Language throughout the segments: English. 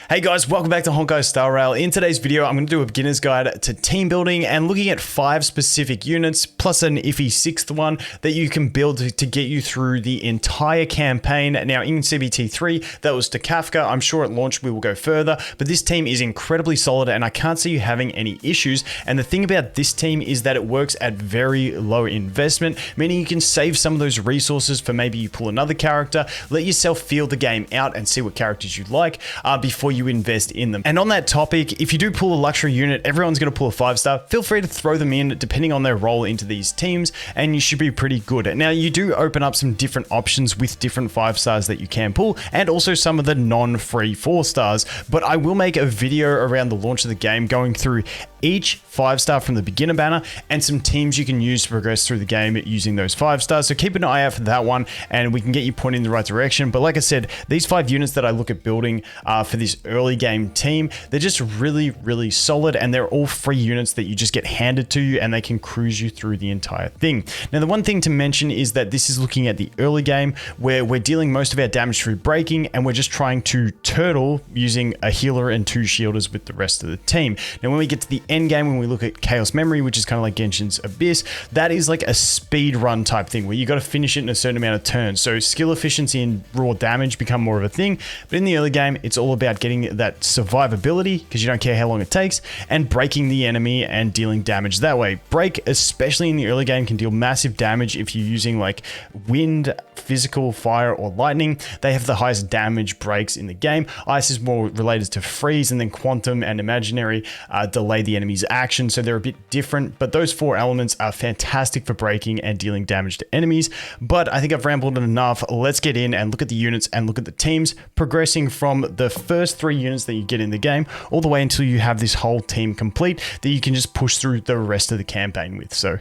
Hey guys, welcome back to Honkai Star Rail. In today's video, I'm going to do a beginner's guide to team building and looking at 5 specific units, plus an iffy 6th one that you can build to get you through the entire campaign. Now in CBT3, that was to Kafka. I'm sure at launch we will go further, but this team is incredibly solid and I can't see you having any issues. And the thing about this team is that it works at very low investment, meaning you can save some of those resources for maybe you pull another character, let yourself feel the game out and see what characters you like before you invest in them. And on that topic, if you do pull a luxury unit, everyone's going to pull a 5-star. Feel free to throw them in depending on their role into these teams and you should be pretty good. Now you do open up some different options with different 5-stars that you can pull and also some of the non-free 4-stars, but I will make a video around the launch of the game going through each 5-star from the beginner banner and some teams you can use to progress through the game using those 5-stars. So keep an eye out for that one and we can get you pointed in the right direction. But like I said, these 5 units that I look at building for this early game team, they're just really solid and they're all free units that you just get handed to you and they can cruise you through the entire thing. Now the one thing to mention is that this is looking at the early game where we're dealing most of our damage through breaking and we're just trying to turtle using a healer and 2 shielders with the rest of the team. Now when we get to the end game, when we look at Chaos Memory, which is kind of like Genshin's Abyss, that is like a speed run type thing where you got to finish it in a certain amount of turns. So skill efficiency and raw damage become more of a thing, but in the early game it's all about getting that survivability because you don't care how long it takes and breaking the enemy and dealing damage that way. Break, especially in the early game, can deal massive damage if you're using like wind, physical, fire, or lightning. They have the highest damage breaks in the game. Ice is more related to freeze, and then quantum and imaginary delay the enemy's action, so they're a bit different, but those 4 elements are fantastic for breaking and dealing damage to enemies. But I think I've rambled enough. Let's get in and look at the units and look at the teams, progressing from the first 3 units that you get in the game all the way until you have this whole team complete that you can just push through the rest of the campaign with. So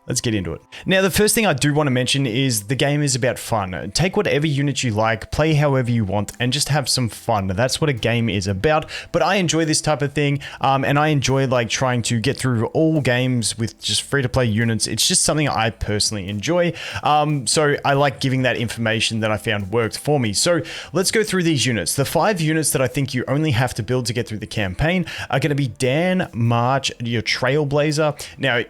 let's get into it. Now, the first thing I do want to mention is the game is about fun. Take whatever unit you like, play however you want, and just have some fun. That's what a game is about. But I enjoy this type of thing, and I enjoy like trying to get through all games with just free-to-play units. It's just something I personally enjoy. So I like giving that information that I found worked for me. So let's go through these units. The 5 units that I think you only have to build to get through the campaign are going to be Dan, March, your Trailblazer. Now,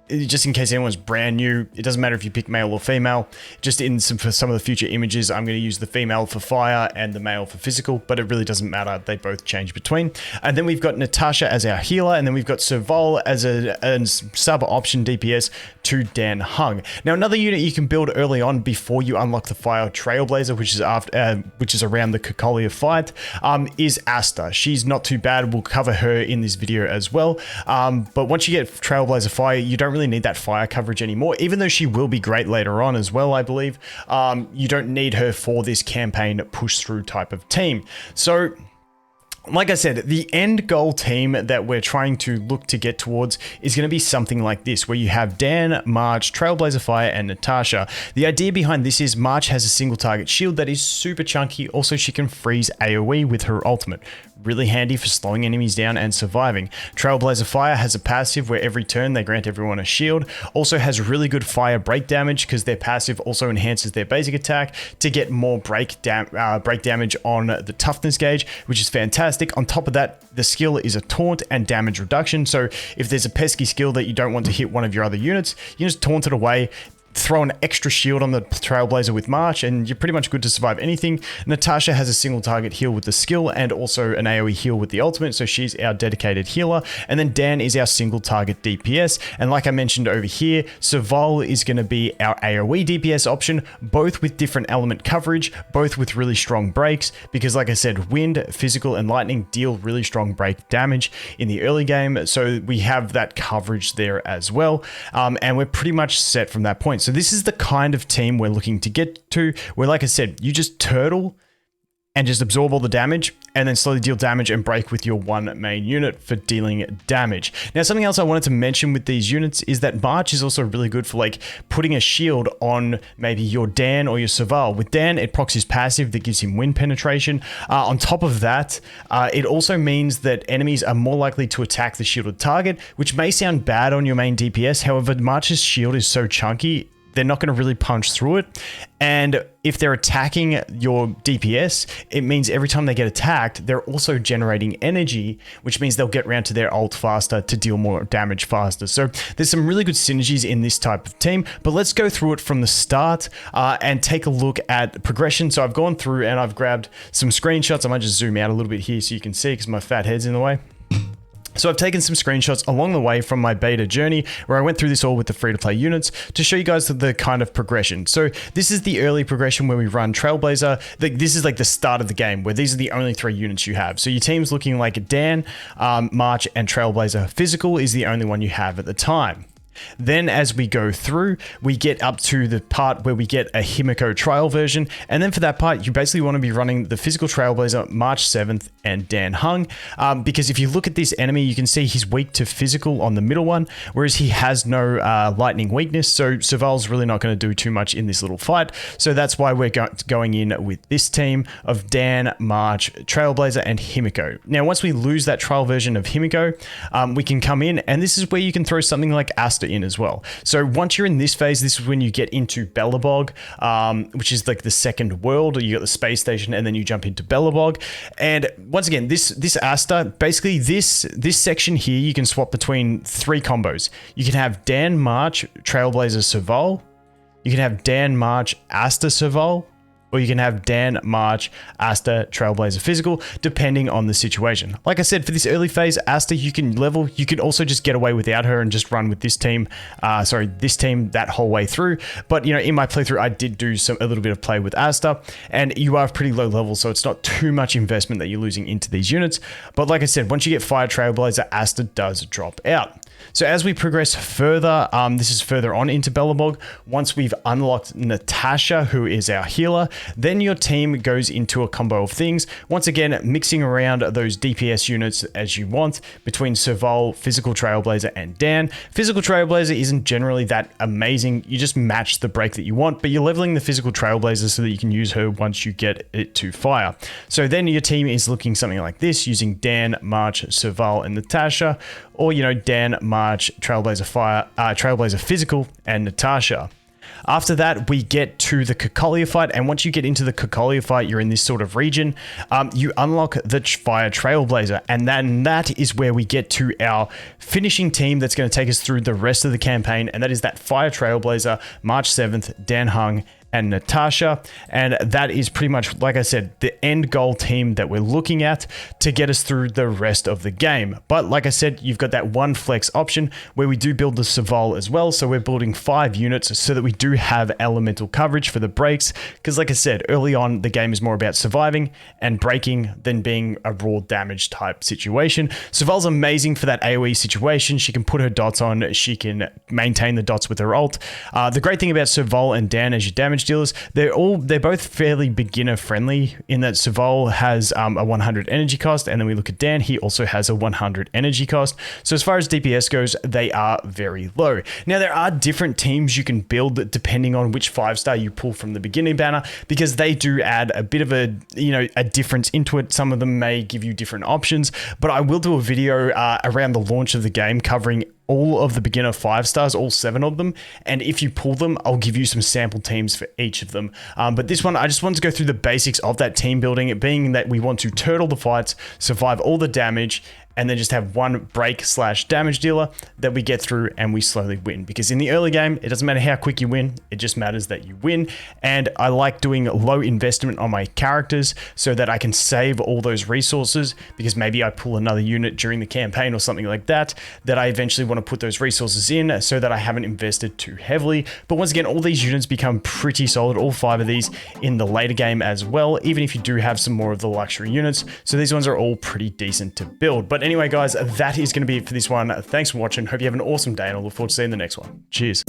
just in case anyone's brand new, it doesn't matter if you pick male or female. Just for some of the future images, I'm going to use the female for fire and the male for physical, but it really doesn't matter. They both change between. And then we've got Natasha as our healer, and then we've got Serval as a sub option DPS to Dan Hung. Now, another unit you can build early on before you unlock the fire Trailblazer, which is around the Kokolia fight, is Asta. She's not too bad. We'll cover her in this video as well. But once you get Trailblazer fire, you don't really need that fire coverage anymore, even though she will be great later on as well, I believe. You don't need her for this campaign push through type of team. So like I said, the end goal team that we're trying to look to get towards is going to be something like this, where you have Dan, March, Trailblazer Fire, and Natasha. The idea behind this is March has a single target shield that is super chunky. Also, she can freeze AoE with her ultimate. Really handy for slowing enemies down and surviving. Trailblazer Fire has a passive where every turn they grant everyone a shield. Also has really good fire break damage because their passive also enhances their basic attack to get more break damage on the toughness gauge, which is fantastic. On top of that, the skill is a taunt and damage reduction. So if there's a pesky skill that you don't want to hit one of your other units, you just taunt it away, throw an extra shield on the Trailblazer with March, and you're pretty much good to survive anything. Natasha has a single target heal with the skill and also an AoE heal with the ultimate, so she's our dedicated healer. And then Dan is our single target DPS. And like I mentioned over here, Serval is going to be our AoE DPS option, both with different element coverage, both with really strong breaks, because like I said, wind, physical, and lightning deal really strong break damage in the early game. So we have that coverage there as well. And we're pretty much set from that point. So this is the kind of team we're looking to get to, where, like I said, you just turtle and just absorb all the damage and then slowly deal damage and break with your one main unit for dealing damage. Now, something else I wanted to mention with these units is that March is also really good for like putting a shield on maybe your Dan or your Serval. With Dan, it procs his passive that gives him wind penetration. On top of that, it also means that enemies are more likely to attack the shielded target, which may sound bad on your main DPS. However, March's shield is so chunky they're not going to really punch through it. And if they're attacking your DPS, it means every time they get attacked, they're also generating energy, which means they'll get around to their ult faster to deal more damage faster. So there's some really good synergies in this type of team, but let's go through it from the start and take a look at progression. So I've gone through and I've grabbed some screenshots. I might just zoom out a little bit here so you can see because my fat head's in the way. So I've taken some screenshots along the way from my beta journey where I went through this all with the free-to-play units to show you guys the kind of progression. So this is the early progression where we run Trailblazer. This is like the start of the game where these are the only 3 units you have. So your team's looking like Dan, March, and Trailblazer. Physical is the only one you have at the time. Then as we go through, we get up to the part where we get a Himiko trial version. And then for that part, you basically want to be running the physical Trailblazer, March 7th, and Dan Hung. Because if you look at this enemy, you can see he's weak to physical on the middle one, whereas he has no lightning weakness. So Survival's really not going to do too much in this little fight. So that's why we're going in with this team of Dan, March, Trailblazer, and Himiko. Now, once we lose that trial version of Himiko, we can come in, and this is where you can throw something like Asta in as well. So once you're in this phase, this is when you get into Belobog, which is like the second world. You got the space station, and then you jump into Belobog. And once again, this Asta, basically this section here, you can swap between 3 combos. You can have Dan, March, Trailblazer, Survival. You can have Dan, March, Asta, Survival. Or you can have Dan, March, Asta, Trailblazer, Physical, depending on the situation. Like I said, for this early phase, Asta, you can level. You can also just get away without her and just run with this team. This team that whole way through. But, you know, in my playthrough, I did do a little bit of play with Asta, and you are pretty low level, so it's not too much investment that you're losing into these units. But like I said, once you get Fire Trailblazer, Asta does drop out. So as we progress further, this is further on into Belobog. Once we've unlocked Natasha, who is our healer, then your team goes into a combo of things. Once again, mixing around those DPS units as you want between Survival, Physical Trailblazer, and Dan. Physical Trailblazer isn't generally that amazing. You just match the break that you want, but you're leveling the Physical Trailblazer so that you can use her once you get it to fire. So then your team is looking something like this, using Dan, March, Survival, and Natasha, or, you know, Dan, March, Trailblazer Fire, Trailblazer Physical, and Natasha. After that, we get to the Kokolia fight, and once you get into the Kokolia fight, you're in this sort of region. You unlock the Fire Trailblazer, and then that is where we get to our finishing team that's going to take us through the rest of the campaign, and that is that Fire Trailblazer, March 7th, Dan Hung, and Natasha. And that is pretty much, like I said, the end goal team that we're looking at to get us through the rest of the game. But like I said, you've got that one flex option where we do build the Survival as well. So we're building 5 units so that we do have elemental coverage for the breaks. Because like I said, early on, the game is more about surviving and breaking than being a raw damage type situation. Survival's amazing for that AoE situation. She can put her dots on. She can maintain the dots with her ult. The great thing about Survival and Dan as your damage dealers, they're both fairly beginner friendly in that Survival has a 100 energy cost, and then we look at Dan, he also has a 100 energy cost. So as far as DPS goes, they are very low. Now there are different teams you can build depending on which 5-star you pull from the beginning banner, because they do add a bit of a difference into it. Some of them may give you different options, but I will do a video around the launch of the game covering all of the beginner 5-stars, all 7 of them. And if you pull them, I'll give you some sample teams for each of them. But this one, I just wanted to go through the basics of that team building, it being that we want to turtle the fights, survive all the damage, and then just have one break/damage dealer that we get through and we slowly win. Because in the early game, it doesn't matter how quick you win, it just matters that you win. And I like doing low investment on my characters so that I can save all those resources, because maybe I pull another unit during the campaign or something like that, that I eventually want to put those resources in so that I haven't invested too heavily. But once again, all these units become pretty solid, all 5 of these in the later game as well, even if you do have some more of the luxury units. So these ones are all pretty decent to build. But anyway, guys, that is going to be it for this one. Thanks for watching. Hope you have an awesome day, and I look forward to seeing the next one. Cheers.